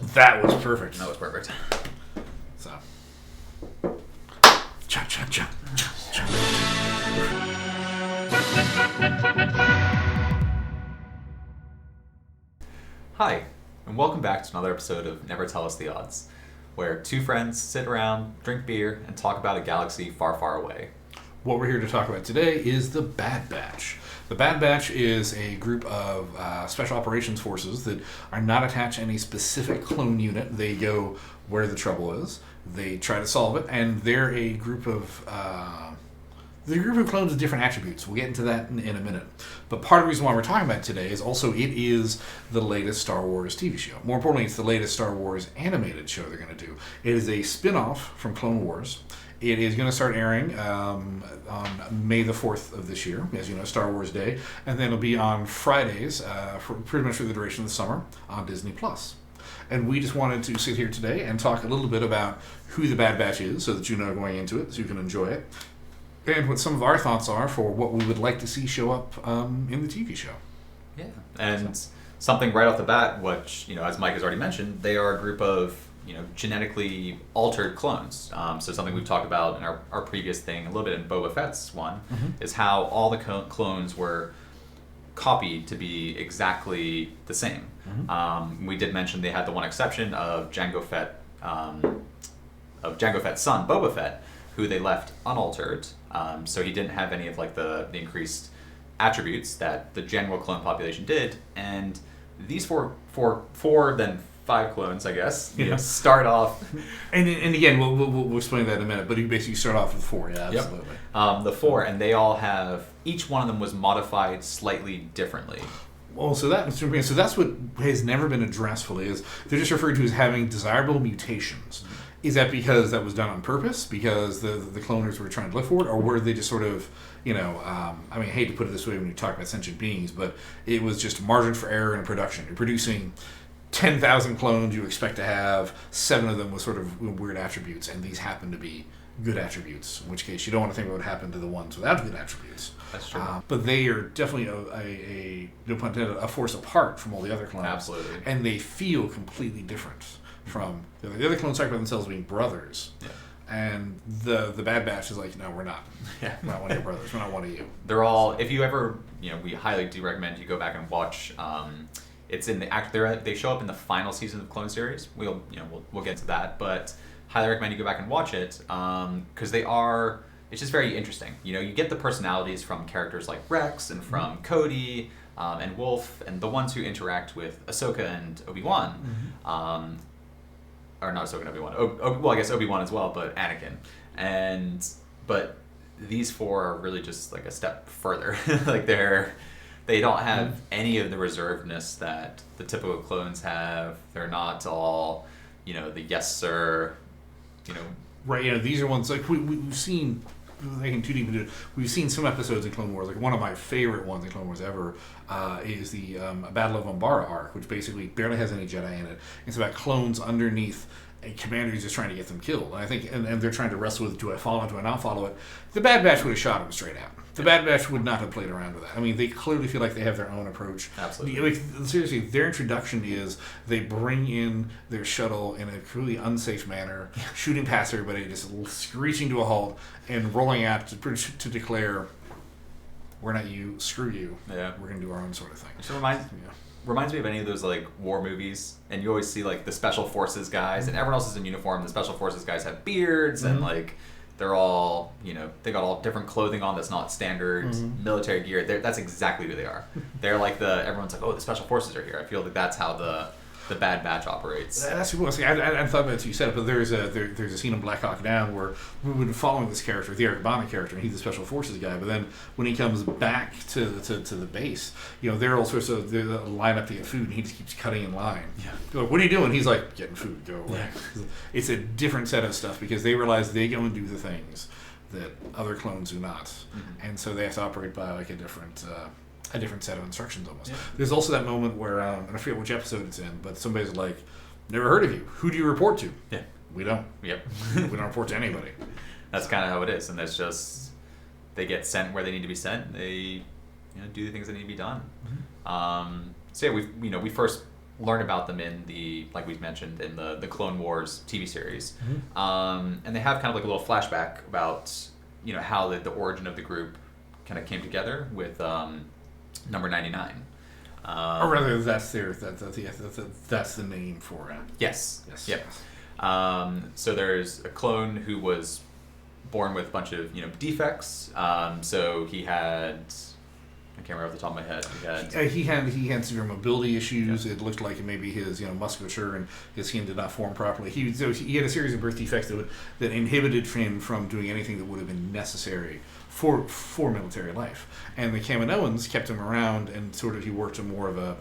That was perfect. That was perfect. So. Cha cha cha cha cha. Hi, and welcome back to another episode of Never Tell Us the Odds, where two friends sit around, drink beer, and talk about a galaxy far, far away. What we're here to talk about today is the Bad Batch. The Bad Batch is a group of special operations forces that are not attached to any specific clone unit. They go where the trouble is. They try to solve it, and they're a group of clones with different attributes. We'll get into that in a minute. But part of the reason why we're talking about it today is also it is the latest Star Wars TV show. More importantly, it's the latest Star Wars animated show they're going to do. It is a spin-off from Clone Wars. It is going to start airing on May the 4th of this year, as you know, Star Wars Day. And then it'll be on Fridays for pretty much for the duration of the summer on Disney+. And we just wanted to sit here today and talk a little bit about who the Bad Batch is so that you know going into it, so you can enjoy it. And what some of our thoughts are for what we would like to see show up in the TV show. Yeah, and something right off the bat, which, as Mike has already mentioned, they are a group of, genetically altered clones. So something we've talked about in our previous thing, a little bit in Boba Fett's one, is how all the clones were copied to be exactly the same. We did mention they had the one exception of Jango Fett's son, Boba Fett, who they left unaltered. So he didn't have any of the increased attributes that the general clone population did. And these four then 5 clones, I guess, start off. And again, we'll explain that in a minute. But you basically start off with 4. Yeah, absolutely. Yep. The 4, and they all have, each one of them was modified slightly differently. Well, so that's what has never been addressed fully. Is they're just referred to as having desirable mutations. Is that because that was done on purpose? Because the cloners were trying to look for it? Or were they just sort of, I hate to put it this way when you talk about sentient beings, but it was just margin for error in production. You're producing 10,000 clones, you expect to have 7 of them with sort of weird attributes, and these happen to be good attributes, in which case you don't want to think what would happen to the ones without good attributes. That's true. But they are definitely no pun intended, a force apart from all the other clones. Absolutely. And they feel completely different from the other clones talk about themselves being brothers. Yeah. And the Bad Batch is like, no, we're not. Yeah. We're not one of your brothers. We're not one of you. They're all, if you ever, we highly do recommend you go back and watch. It's in the act. They show up in the final season of Clone Series. We'll get into that, but highly recommend you go back and watch it because they are. It's just very interesting. You get the personalities from characters like Rex and from Cody and Wolf and the ones who interact with Ahsoka and Obi-Wan. Or not Ahsoka and Obi-Wan. Well, I guess Obi-Wan as well, but Anakin. But these 4 are really just like a step further. They don't have any of the reservedness that the typical clones have. They're not all, the yes sir, Right, these are ones like we've seen. Thinking too deep into it, we've seen some episodes in Clone Wars. Like one of my favorite ones in Clone Wars ever is the Battle of Umbara Arc, which basically barely has any Jedi in it. It's about clones underneath a commander who's just trying to get them killed. And I think, and they're trying to wrestle with, do I follow it, do I not follow it? The Bad Batch would have shot him straight out. The Bad Batch would not have played around with that. I mean, they clearly feel like they have their own approach. Absolutely. Seriously, their introduction is they bring in their shuttle in a truly unsafe manner, shooting past everybody, just screeching to a halt, and rolling out to declare, we're not you, screw you. Yeah. We're going to do our own sort of thing. It reminds me of any of those war movies, and you always see the special forces guys, and everyone else is in uniform. The special forces guys have beards, and they're all they got all different clothing on that's not standard military gear. That's exactly who they are. They're everyone's like, oh, the special forces are here. I feel like that's how the Bad Batch operates. That's what I hadn't thought about it until you said it, but there's a scene in Black Hawk Down where we've been following this character, the Eric Bana character, and he's the special forces guy. But then when he comes back to the base, they're all sorts of they line up to get food, and he just keeps cutting in line. Yeah. They're like, what are you doing? He's like, getting food, go away. Yeah. It's a different set of stuff because they realize they go and do the things that other clones do not, and so they have to operate by a different set of instructions almost. Yeah. There's also that moment where, and I forget which episode it's in, but somebody's like, never heard of you. Who do you report to? Yeah. We don't. Yep. We don't report to anybody. That's kind of how it is, and that's just, they get sent where they need to be sent. They do the things that need to be done. So yeah, we first learn about them in the, like we mentioned, in the Clone Wars TV series. And they have kind of like a little flashback about, how the origin of the group kind of came together with number 99. Or rather, that's the name for it. Yes. Yes. Yep. So there's a clone who was born with a bunch of defects. So he had, I can't remember off the top of my head. He had severe mobility issues. Yeah. It looked like maybe his musculature and his skin did not form properly. He had a series of birth defects that inhibited him from doing anything that would have been necessary for military life. And the Kaminoans kept him around, and sort of he worked in more of a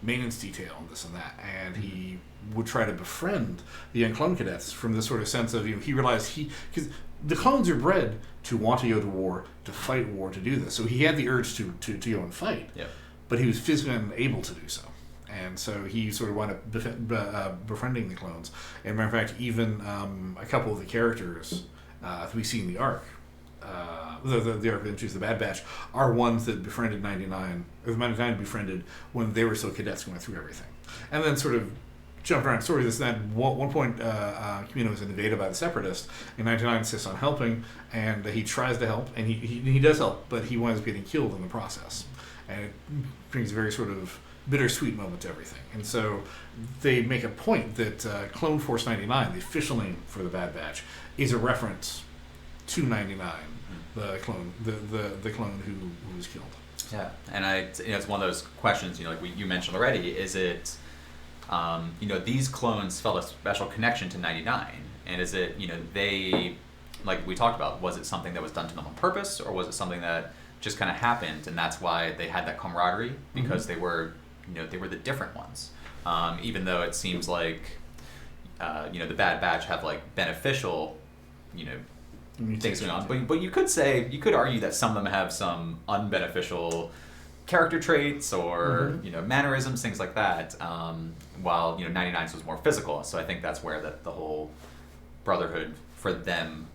maintenance detail and this and that. And he would try to befriend the young clone cadets from this sort of sense of he realized because the clones are bred to want to go to war, to fight war, to do this. So he had the urge to go and fight, yep. But he was physically unable to do so. And so he sort of wound up befriending the clones. And matter of fact, even a couple of the characters that we see in the arc, the arc that introduced the Bad Batch, are ones that befriended 99, or the 99 befriended when they were still cadets going through everything. And then sort of jumped around stories. This and that. One point, Kamino is invaded by the Separatists, and 99 insists on helping, and he tries to help, and he does help, but he winds up getting killed in the process. And it brings a very sort of bittersweet moment to everything. And so they make a point that Clone Force 99, the official name for the Bad Batch, is a reference to 99, the clone, the clone who was killed. Yeah, and it's one of those questions. Like you mentioned already. Is it, these clones felt a special connection to 99, and is it, they, like we talked about, was it something that was done to them on purpose, or was it something that just kind of happened, and that's why they had that camaraderie because they were, they were the different ones. Even though it seems like, the Bad Batch have like beneficial, things going on, but you could argue that some of them have some unbeneficial character traits or mannerisms, things like that. While 99's was more physical, so I think that's where the whole brotherhood for them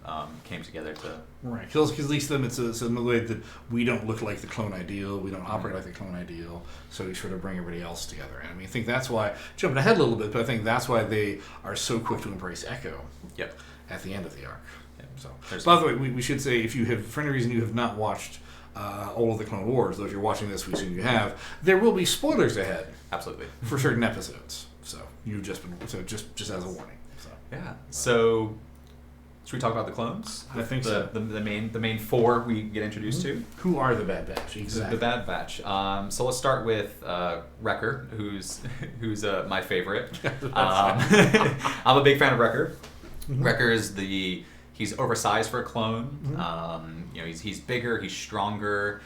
came together to. Right, because at least them it's a way that we don't look like the clone ideal, we don't operate like the clone ideal, so we sort of bring everybody else together. And I think that's why, jumping ahead a little bit, but I think that's why they are so quick to embrace Echo. Yep. At the end of the arc. Yep. So, by the way, we should say, if you have, for any reason you have not watched all of the Clone Wars, though if you're watching this, we assume you have, there will be spoilers ahead. Absolutely. For certain episodes. So you've just as a warning. So. Yeah. So should we talk about the clones? I think so. The main four we get introduced to. Who are the Bad Batch? Exactly. The Bad Batch. So let's start with Wrecker, who's my favorite. I'm a big fan of Wrecker. Wrecker is he's oversized for a clone. He's bigger, he's stronger.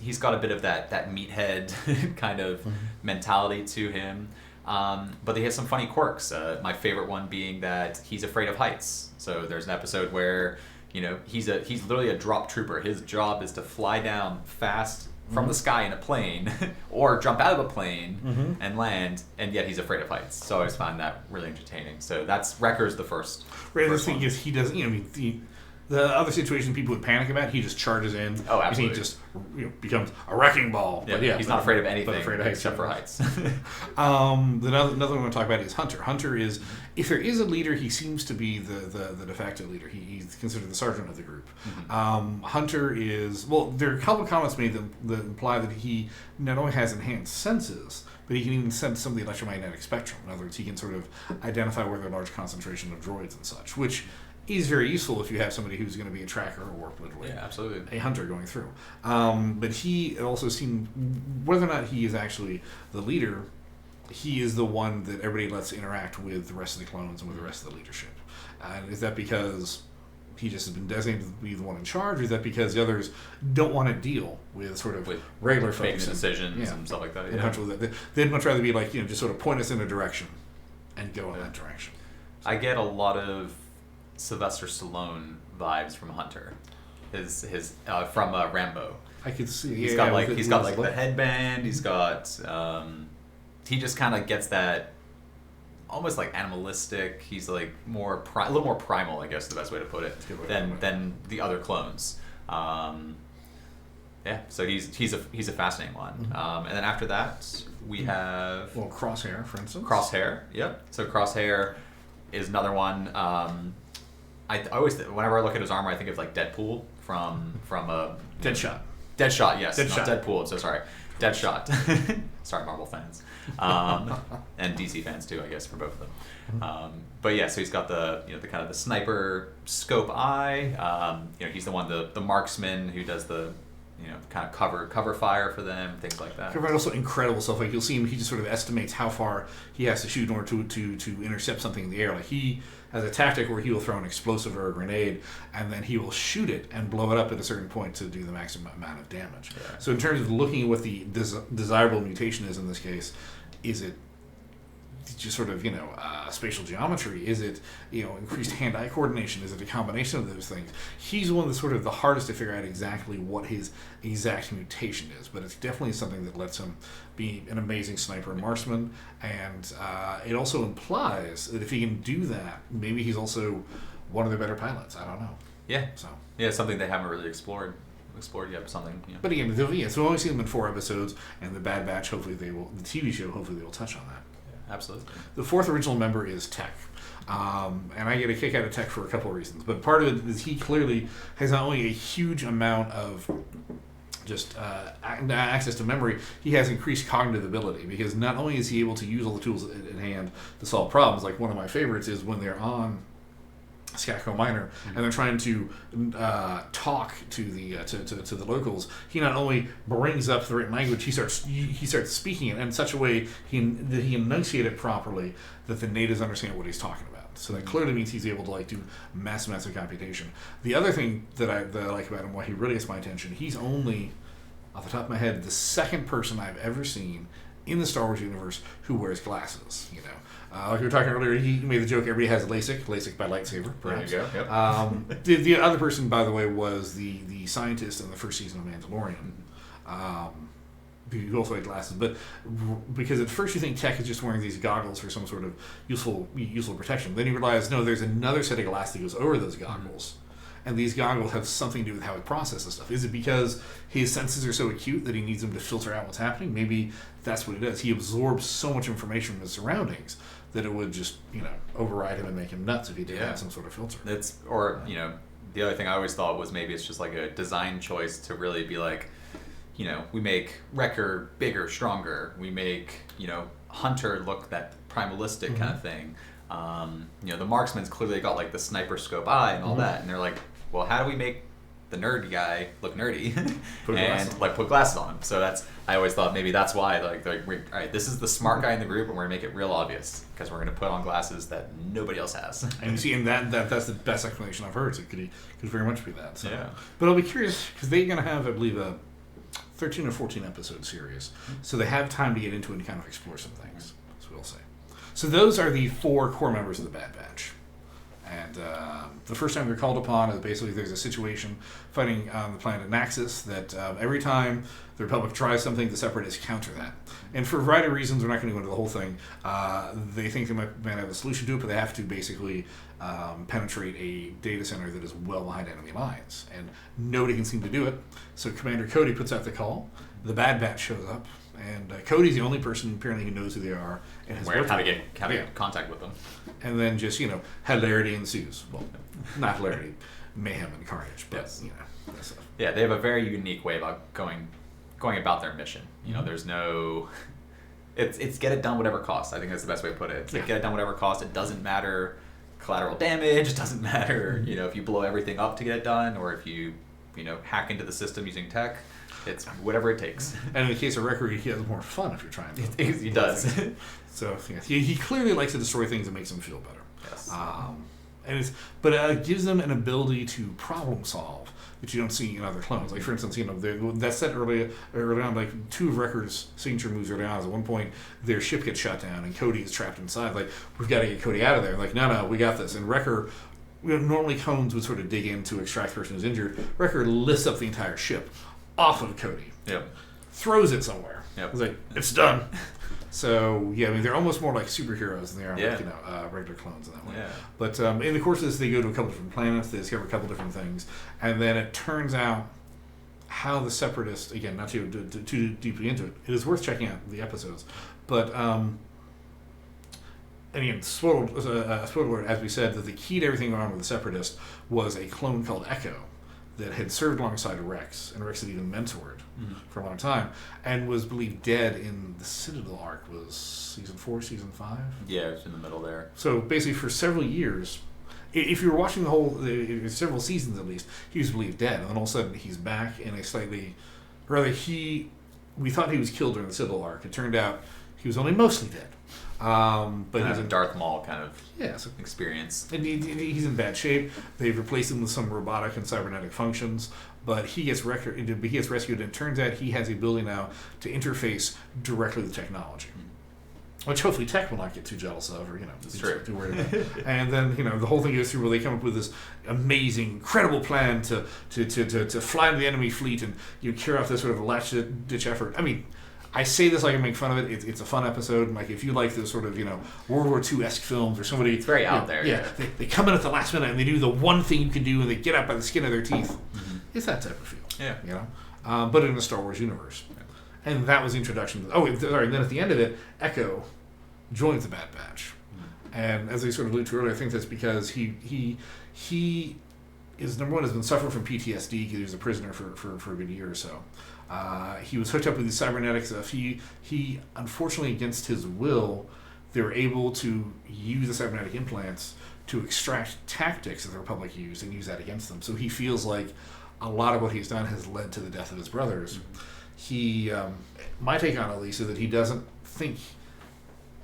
He's got a bit of that meathead kind of mentality to him. But he has some funny quirks. My favorite one being that he's afraid of heights. So there's an episode where he's literally a drop trooper. His job is to fly down fast from the sky in a plane or jump out of a plane and land, and yet he's afraid of heights. So I always find that really entertaining. So that's Wrecker's the first. Right, the thing is, he doesn't. The other situation people would panic about, he just charges in. Oh, absolutely. He just becomes a wrecking ball. Yeah, he's not afraid of anything, afraid of heights, except for heights. Another one I want to talk about is Hunter. Hunter is, if there is a leader, he seems to be the de facto leader. He's considered the sergeant of the group. Hunter is, there are a couple of comments made that imply that he not only has enhanced senses, but he can even sense some of the electromagnetic spectrum. In other words, he can sort of identify where there are large concentration of droids and such, which is very useful if you have somebody who's going to be a tracker or literally a hunter going through. But he also seemed, whether or not he is actually the leader, he is the one that everybody lets interact with the rest of the clones and with the rest of the leadership. Is that because he just has been designated to be the one in charge, or is that because the others don't want to deal with sort of regular folks making decisions and stuff like that? Yeah. They'd much rather be like, just sort of point us in a direction and go in that direction. So. I get a lot of Sylvester Stallone vibes from Hunter, his from Rambo. I could see. He's got the headband. He's got. He just kind of gets that, almost like animalistic. He's like a little more primal, I guess, is the best way to put it, than the other clones. Yeah, so he's a fascinating one. And then after that, we have... Well, Crosshair, for instance. Crosshair, yep. So Crosshair is another one. I always, whenever I look at his armor, I think of like Deadpool from Deadshot. Deadshot, yes. Deadshot. Not Deadpool, so sorry. Deadshot. Sorry, Marvel fans. And DC fans too, I guess, for both of them. But yeah, so he's got the kind of the sniper scope eye. He's the one, the marksman who does the kind of cover fire for them, things like that. Cover also incredible stuff. Like you'll see him, he just sort of estimates how far he has to shoot in order to intercept something in the air. Like he has a tactic where he will throw an explosive or a grenade, and then he will shoot it and blow it up at a certain point to do the maximum amount of damage. Yeah. So in terms of looking at what the desirable mutation is in this case, is it just sort of spatial geometry? Is it increased hand-eye coordination? Is it a combination of those things? He's one that's sort of the hardest to figure out exactly what his exact mutation is, but it's definitely something that lets him be an amazing sniper and marksman, and it also implies that if he can do that, maybe he's also one of the better pilots. I don't know. Yeah. So yeah, something they haven't really explored yet. Something. But again, so we've only seen them in 4 episodes, and the Bad Batch. Hopefully, the TV show. Hopefully, they will touch on that. Absolutely. The 4th original member is Tech. And I get a kick out of Tech for a couple of reasons. But part of it is he clearly has not only a huge amount of just access to memory, he has increased cognitive ability, because not only is he able to use all the tools at hand to solve problems, like one of my favorites is when they're on Skako Minor, and they're trying to talk to the locals. He not only brings up the written language, he starts speaking it in such a way that he enunciates it properly that the natives understand what he's talking about. So that clearly means he's able to do massive computation. The other thing that I like about him, why he really gets my attention, he's only, off the top of my head, the second person I've ever seen in the Star Wars universe who wears glasses. Like we were talking earlier, he made the joke, everybody has LASIK by lightsaber, perhaps. There you go, yep. The other person, by the way, was the scientist in the first season of Mandalorian. Who also had glasses, but because at first you think Tech is just wearing these goggles for some sort of useful protection. Then you realize, no, there's another set of glasses that goes over those goggles. And these goggles have something to do with how he processes stuff. Is it because his senses are so acute that he needs them to filter out what's happening? Maybe that's what it is. He absorbs so much information from his surroundings that it would just, override him and make him nuts if he didn't have some sort of filter. The other thing I always thought was maybe it's just like a design choice to really be like, we make Wrecker bigger, stronger. We make, Hunter look that primalistic kind of thing. The marksman's clearly got like the sniper scope eye and all that, and they're like, well, how do we make the nerdy guy look nerdy and put glasses on him? So I always thought maybe that's why all right, this is the smart guy in the group, and we're gonna make it real obvious because we're gonna put on glasses that nobody else has. And you see, and that's the best explanation I've heard. So it could very much be that. So. Yeah. But I'll be curious because they're gonna have, I believe, a 13 or 14 episode series, so they have time to get into it and kind of explore some things. So we'll see. So those are the 4 core members of the Bad Batch. And the first time they're called upon is basically there's a situation fighting on the planet Naxos that every time the Republic tries something, the Separatists counter that. And for a variety of reasons, we're not going to go into the whole thing, they think they might have a solution to it, but they have to basically penetrate a data center that is well behind enemy lines. And nobody can seem to do it. So Commander Cody puts out the call. The Bad Batch shows up. And Cody's the only person apparently who knows who they are and has how to get contact with them. And then just hilarity ensues. Well, not hilarity, mayhem and carnage, but yes. That stuff. Yeah, they have a very unique way about going about their mission. There's no. It's get it done whatever cost. I think that's the best way to put it. It's like get it done whatever cost. It doesn't matter collateral damage. It doesn't matter if you blow everything up to get it done, or if you hack into the system using tech. It's whatever it takes. And in the case of Wrecker, he has more fun if you're trying to. He does. So he clearly likes to destroy things and makes them feel better. Yes. But it gives them an ability to problem solve that you don't see in other clones. Like for instance, that's said early on. Like 2 of Wrecker's signature moves early on is at one point their ship gets shut down and Cody is trapped inside. Like we've got to get Cody out of there. Like no, we got this. And Wrecker. Normally clones would sort of dig in to extract the person who's injured. Wrecker lifts up the entire ship off of Cody. Yep. Throws it somewhere. Yep. It's like, it's done. So, they're almost more like superheroes than they are like, regular clones in that way. Yeah. But in the course of this, they go to a couple different planets, they discover a couple different things, and then it turns out how the Separatists, again, not to go too deeply into it, it is worth checking out the episodes. But, and again, spoiler alert, as we said, that the key to everything going on with the Separatists was a clone called Echo that had served alongside Rex, and Rex had even mentored for a long time, and was believed dead in the Citadel arc. Was season 4, season 5? Yeah, it's in the middle there. So basically, for several years, if you were watching the whole, several seasons at least, he was believed dead, and then all of a sudden he's back in a slightly, rather we thought he was killed during the Citadel arc. It turned out he was only mostly dead. But he's a Darth Maul kind of so experience. And he's in bad shape. They've replaced him with some robotic and cybernetic functions, but he gets rescued, and it turns out he has the ability now to interface directly with technology. Which hopefully Tech will not get too jealous of, or too worried about. And then the whole thing goes through where they come up with this amazing, incredible plan to fly to the enemy fleet and carry off this sort of last-ditch effort. I mean, I say this like I make fun of it. It's a fun episode. And like if you like those sort of World War II-esque films, or somebody, it's very out there. Yeah, they come in at the last minute and they do the one thing you can do, and they get out by the skin of their teeth. Mm-hmm. It's that type of feel. Yeah. But in the Star Wars universe. Yeah. And that was the introduction. And then at the end of it, Echo joins the Bad Batch. Mm-hmm. And as I sort of alluded to earlier, I think that's because he is, number one, has been suffering from PTSD because he was a prisoner for a good year or so. He was hooked up with these cybernetics. He unfortunately, against his will, they were able to use the cybernetic implants to extract tactics that the Republic used and use that against them. So he feels like a lot of what he's done has led to the death of his brothers. Mm-hmm. My take on it, at least, is that he doesn't think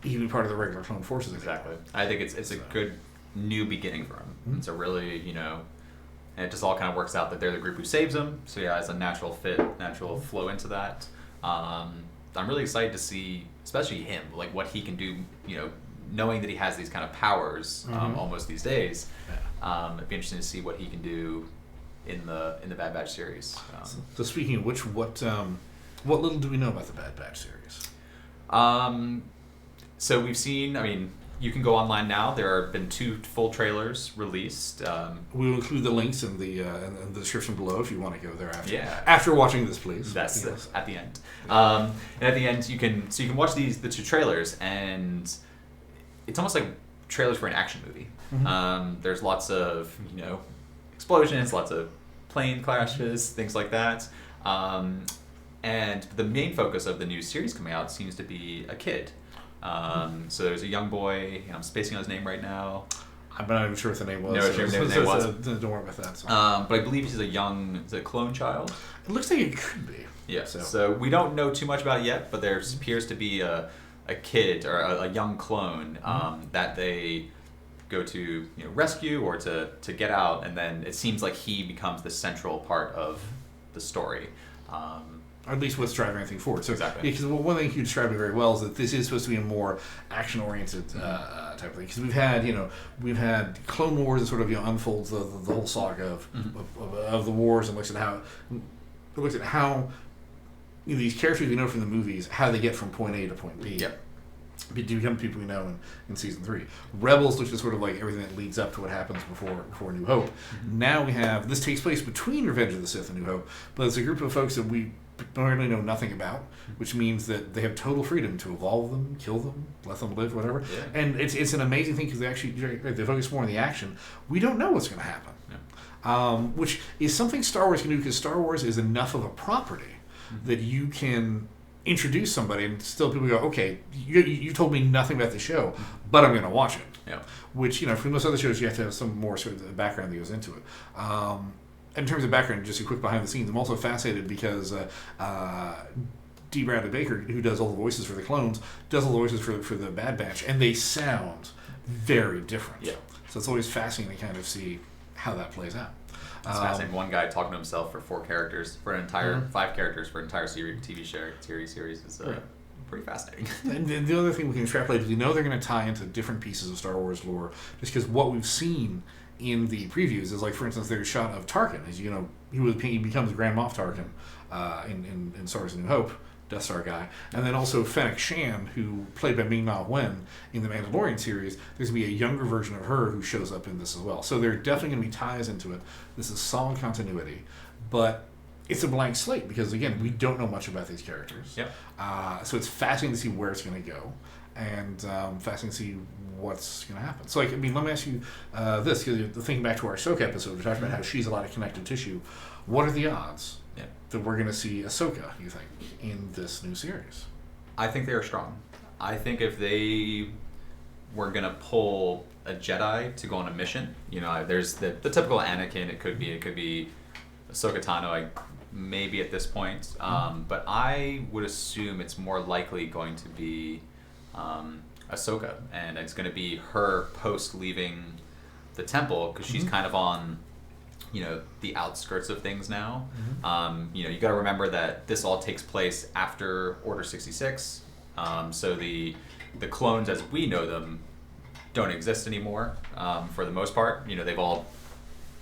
he can be part of the regular clone forces. Exactly. I think it's a good new beginning for him. Mm-hmm. It's a really, and it just all kind of works out that they're the group who saves him. So yeah, it's a natural fit, natural flow into that. I'm really excited to see, especially him, like what he can do, knowing that he has these kind of powers almost these days. Yeah. It'd be interesting to see what he can do in the Bad Batch series. So speaking of which, what little do we know about the Bad Batch series? So we've seen, you can go online now. There have been 2 full trailers released. We will include the links in the description below if you want to go there after. Yeah. After watching this, please. That's at the end. And at the end, you can watch the 2 trailers, and it's almost like trailers for an action movie. Mm-hmm. There's lots of explosions, lots of plane crashes, things like that. And the main focus of the new series coming out seems to be a kid. So there's a young boy, I'm spacing on his name right now. I'm not even sure what the name was. No, sure what his name was. Don't worry about that. So. But I believe he's a clone child. It looks like it could be. Yeah. So we don't know too much about it yet, but there appears to be a kid or a young clone that they go to rescue or to get out, and then it seems like he becomes the central part of the story. Or at least what's driving everything forward. So, exactly. Because one thing you described it very well is that this is supposed to be a more action-oriented type of thing. Because we've had Clone Wars that sort of unfolds the whole saga of the wars and looks at how these characters we know from the movies, how they get from point A to point B. Yep. To become people we know in season 3. Rebels looks at sort of like everything that leads up to what happens before New Hope. Mm-hmm. Now we have this takes place between Revenge of the Sith and New Hope, but it's a group of folks that we apparently know nothing about, which means that they have total freedom to evolve them, kill them, let them live, whatever. Yeah. And it's an amazing thing because they focus more on the action. We don't know what's going to happen, which is something Star Wars can do because Star Wars is enough of a property that you can introduce somebody and still people go, okay, you told me nothing about the show, but I'm going to watch it. Yeah. Which, for most other shows, you have to have some more sort of background that goes into it. In terms of background, just a quick behind the scenes, I'm also fascinated because D. Bradley Baker, who does all the voices for the clones, does all the voices for the Bad Batch, and they sound very different. Yeah. So it's always fascinating to kind of see how that plays out. It's fascinating. One guy talking to himself for 4 characters, for an entire 5 characters for an entire TV series is pretty fascinating. And the other thing we can extrapolate is we know they're going to tie into different pieces of Star Wars lore, just because what we've seen in the previews is, like, for instance, there's a shot of Tarkin. As he becomes Grand Moff Tarkin in Star Wars: A New Hope, Death Star guy, and then also Fennec Shand, who played by Ming-Na Wen in the Mandalorian series. There's going to be a younger version of her who shows up in this as well. So there are definitely going to be ties into it. This is solid continuity, but it's a blank slate because, again, we don't know much about these characters. Yep. So it's fascinating to see where it's going to go, and fascinating to see what's going to happen. So, like, I mean, let me ask you this, because thinking back to our Ahsoka episode, we talked about how she's a lot of connective tissue. What are the odds that we're going to see Ahsoka, you think, in this new series? I think they are strong. I think if they were going to pull a Jedi to go on a mission, there's the typical Anakin. It could be Ahsoka Tano, maybe at this point. But I would assume it's more likely going to be Ahsoka, and it's going to be her post leaving the temple, because she's kind of on the outskirts of things now. You got to remember that this all takes place after Order 66, so the clones as we know them don't exist anymore, for the most part. They've all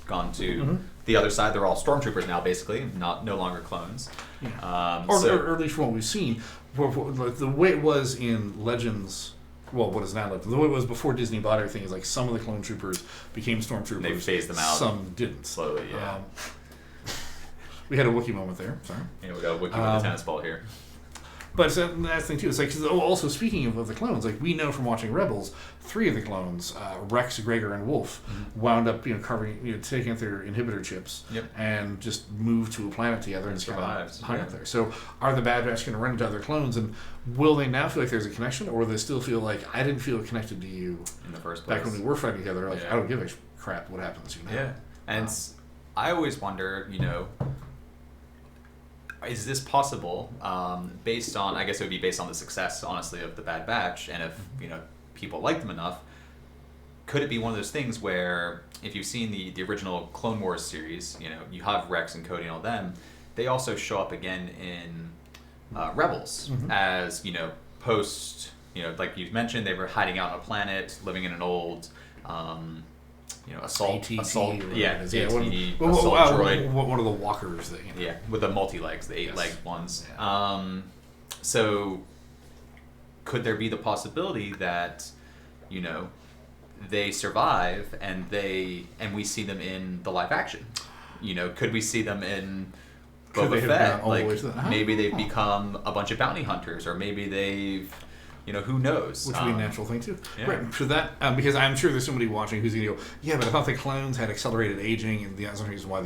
gone to the other side. They're all stormtroopers now, basically, no longer clones. Or at least from what we've seen, the way it was in Legends, well, what is now Legends, the way it was before Disney bought everything is like some of the clone troopers became stormtroopers. They phased them out. Some didn't. Slowly, yeah. We had a Wookiee moment there. Sorry. We got a Wookiee with a tennis ball here. But that's the thing too. It's like, also speaking of the clones, like we know from watching Rebels, 3 of the clones, Rex, Gregor, and Wolf, wound up taking out their inhibitor chips and just moved to a planet together and survived, hung up there. So are the Bad Batch going to run into other clones, and will they now feel like there's a connection, or will they still feel like I didn't feel connected to you in the first place back when we were fighting together? Like I don't give a crap what happens to you now. Yeah, and I always wonder, is this possible, based on, I guess it would be based on the success, honestly, of the Bad Batch, and if, people like them enough, could it be one of those things where, if you've seen the original Clone Wars series, you have Rex and Cody and all them, they also show up again in Rebels as, post, like you mentioned, they were hiding out on a planet, living in an old... assault, assault droid. One of the walkers that with the multi-legs, the 8-legged ones. So could there be the possibility that they survive and we see them in the live action? Could we see them in Boba Fett? Like maybe they've become a bunch of bounty hunters, or maybe they've who knows? Which would be a natural thing too. Yeah. Right. So that, because I'm sure there's somebody watching who's going to go, yeah, but I thought the clones had accelerated aging, and that's the reason why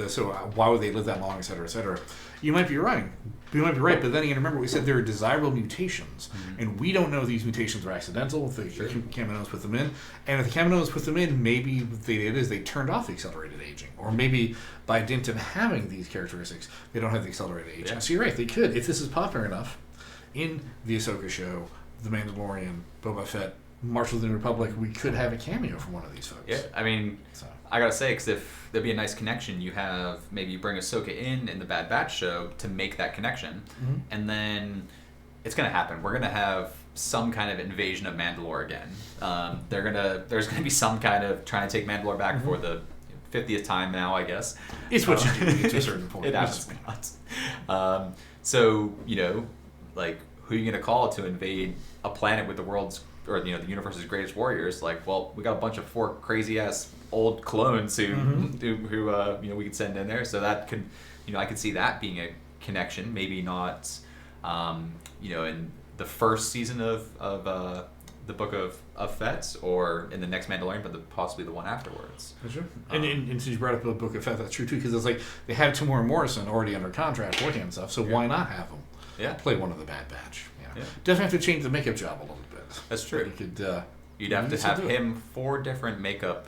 so why would they live that long, et cetera, et cetera. You might be right. But then again, remember we said there are desirable mutations, and we don't know if these mutations are accidental, if the Kaminoans put them in. And if the Kaminoans put them in, maybe what they did is they turned off the accelerated aging. Or maybe by dint of having these characteristics, they don't have the accelerated aging. Yeah. So you're right, they could, if this is popular enough, in the Ahsoka show, The Mandalorian, Boba Fett, Marshals of the Republic, we could have a cameo from one of these folks. Yeah, I mean, I gotta say, because if there'd be a nice connection, maybe you bring Ahsoka in the Bad Batch show to make that connection, and then it's gonna happen. We're gonna have some kind of invasion of Mandalore again. There's gonna be some kind of trying to take Mandalore back for the 50th time now, I guess. It's what you do to a certain point. It happens not. So, like, who are you going to call to invade a planet with the world's, or the universe's greatest warriors? Like, well, we got a bunch of 4 crazy ass old clones who we could send in there. So that could, I could see that being a connection. Maybe not, in the first season of the Book of Fett, or in the next Mandalorian, but possibly the one afterwards. For sure. And since you brought up the Book of Fett, that's true too, because it's like they had Tamora Morrison already under contract working on stuff, so why not have him? Yeah, play one of the Bad Batch. Yeah. Definitely have to change the makeup job a little bit. That's true. You could. You'd have to have him 4 different makeup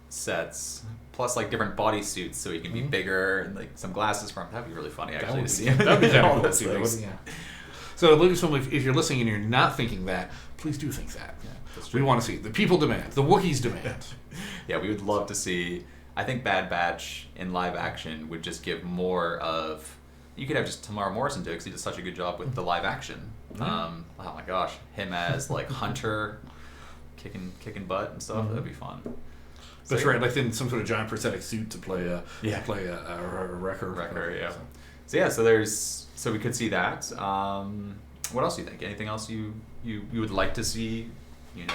sets, plus like different body suits, so he can be bigger, and like some glasses for him. That'd be really funny, actually, to see him. That'd be all those things. Yeah. So, Lucasfilm, if you're listening and you're not thinking that, please do think that. Yeah, that's true. We want to see the people demand, the Wookiees demand. Yeah, we would love to see. I think Bad Batch in live action would just give more of. You could have just Tamara Morrison do it, because he did such a good job with the live action. Oh my gosh, him as like Hunter, kicking butt and stuff. That'd be fun. That's right, like in some sort of giant prosthetic suit to play a wrecker. Yeah. So we could see that. What else do you think? Anything else you would like to see? In?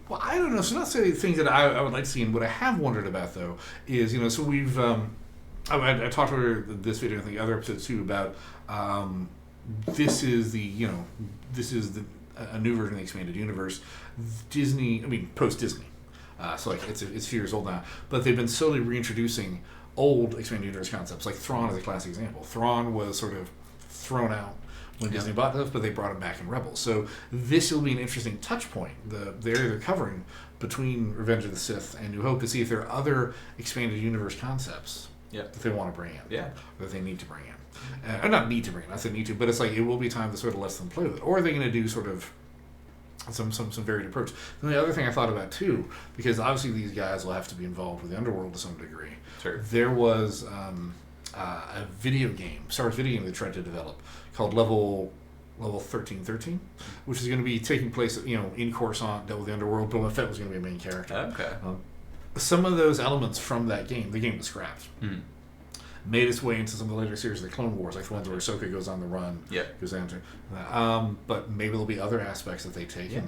Well, I don't know. So not saying things that I would like to see, and what I have wondered about though is so we've. I talked about this video, I think other episodes too, about this is a new version of the expanded universe. Disney, I mean post Disney, so like it's a few years old now, but they've been slowly reintroducing old expanded universe concepts. Like Thrawn is a classic example. Thrawn was sort of thrown out when Disney bought this, but they brought him back in Rebels. So this will be an interesting touch point. They're covering between Revenge of the Sith and New Hope to see if there are other expanded universe concepts that they want to bring in, that they need to bring in. Or not need to bring in, I said need to, but it's like it will be time to sort of let them play with it. Or are they going to do sort of some varied approach? And the other thing I thought about too, because obviously these guys will have to be involved with the underworld to some degree. Sure. There was a video game, Star Wars video game they tried to develop called Level 1313, which is going to be taking place, in Coruscant, dealt with the underworld. Boba Fett was going to be a main character. Okay. Some of those elements from that game, the game was scrapped. Made its way into some of the later series of the Clone Wars, like the ones where Ahsoka goes on the run. Goes into. But maybe there'll be other aspects that they take and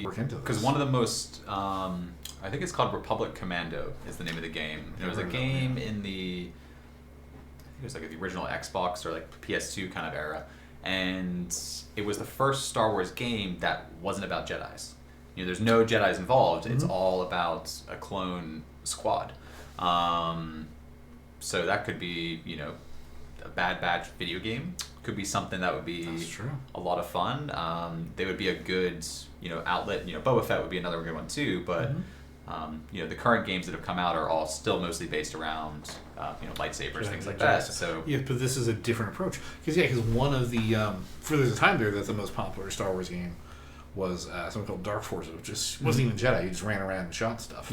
work into. Because one of the most, I think it's called Republic Commando is the name of the game. It was a game in the, I think it was like the original Xbox or like PS2 kind of era, and it was the first Star Wars game that wasn't about Jedis. There's no Jedis involved. It's all about a clone squad. So that could be, a Bad Batch video game. Could be something that would be a lot of fun. They would be a good, outlet. Boba Fett would be another good one too. But the current games that have come out are all still mostly based around, lightsabers, things like that. So but this is a different approach because one of the there's a time there that the most popular Star Wars game was something called Dark Forces, which just wasn't even Jedi. You just ran around and shot stuff.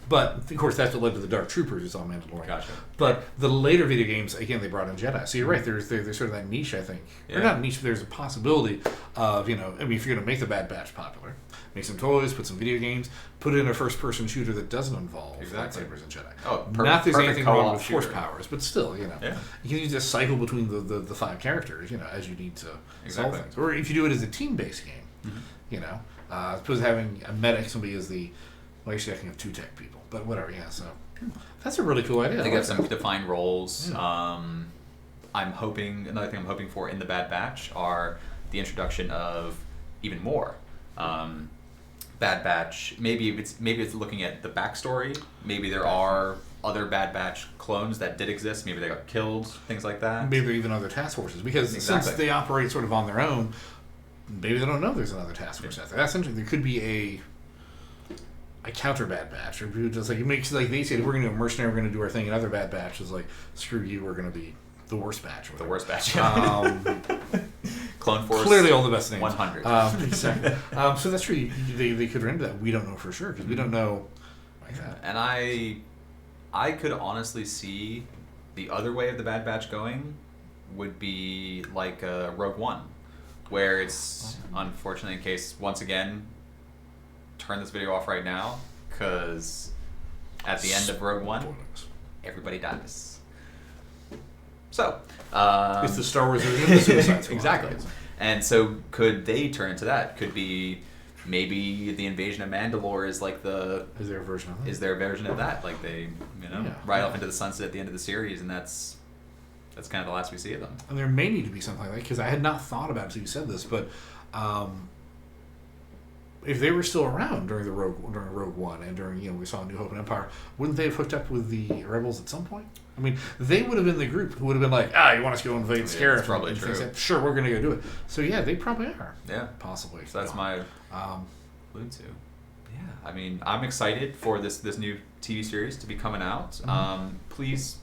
But, of course, that's what led to the Dark Troopers. It's all Mandalorian. Gotcha. But the later video games, again, they brought in Jedi. So you're right. There's sort of that niche, I think. Or not niche, but there's a possibility of, if you're going to make the Bad Batch popular, make some toys, put some video games, put in a first-person shooter that doesn't involve lightsabers and Jedi. Not that there's anything wrong with force powers, but still, you can just cycle between the 5 characters, as you need to solve things. Or if you do it as a team-based game, as opposed to having a medic, somebody is actually I can have 2 tech people, but whatever, so that's a really cool idea. They got some defined roles. Another thing I'm hoping for in the Bad Batch are the introduction of even more Bad Batch. Maybe it's looking at the backstory. Maybe there are other Bad Batch clones that did exist. Maybe they got killed, things like that. Maybe even other task forces, because since they operate sort of on their own, maybe they don't know there's another task force out there. That's interesting. There could be a counter Bad Batch, or just like it makes they said we're going to do a mercenary, we're going to do our thing. Another Bad Batch is like screw you, we're going to be the worst batch. The worst batch. Clone Force. Clearly, all the best names. 100. Exactly. So that's true. They could run into that. We don't know for sure because we don't know like that. And I could honestly see the other way of the Bad Batch going would be like Rogue One. Where it's, unfortunately, in case, once again, turn this video off right now, because at the end of Rogue One, everybody dies. So, it's the Star Wars version of the Suicide Squad. Exactly. And so, could they turn into that? Could be, maybe the invasion of Mandalore is like Is there a version of that? Is there a version of that? Like they, ride off into the sunset at the end of the series, and that's kind of the last we see of them. And there may need to be something like that, because I had not thought about it until you said this, but if they were still around during Rogue One and during, we saw New Hope and Empire, wouldn't they have hooked up with the Rebels at some point? I mean, they would have been the group who would have been like, you want us to go invade Scarif? That's probably true. Like, sure, we're going to go do it. So yeah, they probably are. Yeah. Possibly. So that's my clue to. Yeah. I mean, I'm excited for this new TV series to be coming out. Please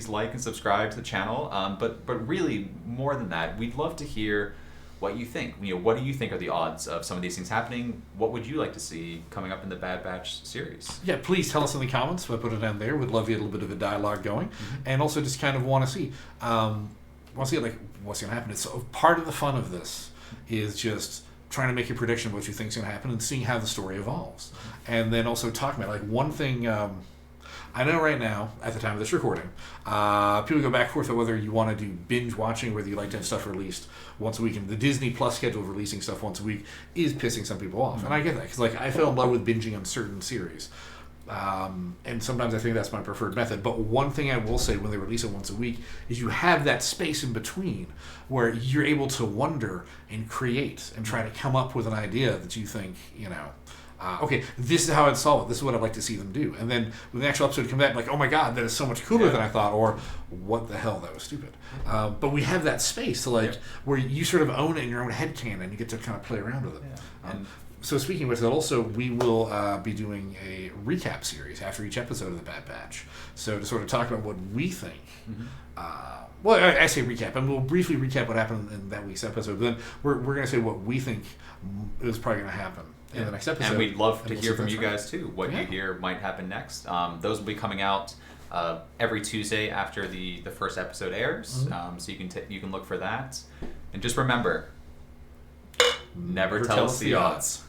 like and subscribe to the channel. But really, more than that, we'd love to hear what you think. What do you think are the odds of some of these things happening? What would you like to see coming up in the Bad Batch series? Yeah, please tell us in the comments. We'll put it down there. We'd love to get a little bit of a dialogue going, and also just kind of want to see, what's going to happen. So part of the fun of this is just trying to make a prediction of what you think is going to happen and seeing how the story evolves, and then also talking about one thing. I know right now, at the time of this recording, people go back and forth on whether you want to do binge watching, whether you like to have stuff released once a week. And the Disney Plus schedule of releasing stuff once a week is pissing some people off. And I get that, because I fell in love with binging on certain series. And sometimes I think that's my preferred method. But one thing I will say when they release it once a week is you have that space in between where you're able to wonder and create and try to come up with an idea that you think, okay, this is how I'd solve it. This is what I'd like to see them do. And then when the actual episode comes out, like, oh my god, that is so much cooler than I thought, or what the hell, that was stupid. But we have that space to where you sort of own it in your own headcanon. You get to kind of play around with it. Yeah. So speaking of that, also we will be doing a recap series after each episode of the Bad Batch. So to sort of talk about what we think. Well, I say recap, and we'll briefly recap what happened in that week's episode. But then we're going to say what we think is probably going to happen in the next episode. And we'd love to hear from you guys too. What you hear might happen next. Those will be coming out every Tuesday after the first episode airs. So you can look for that. And just remember, never tell us the odds.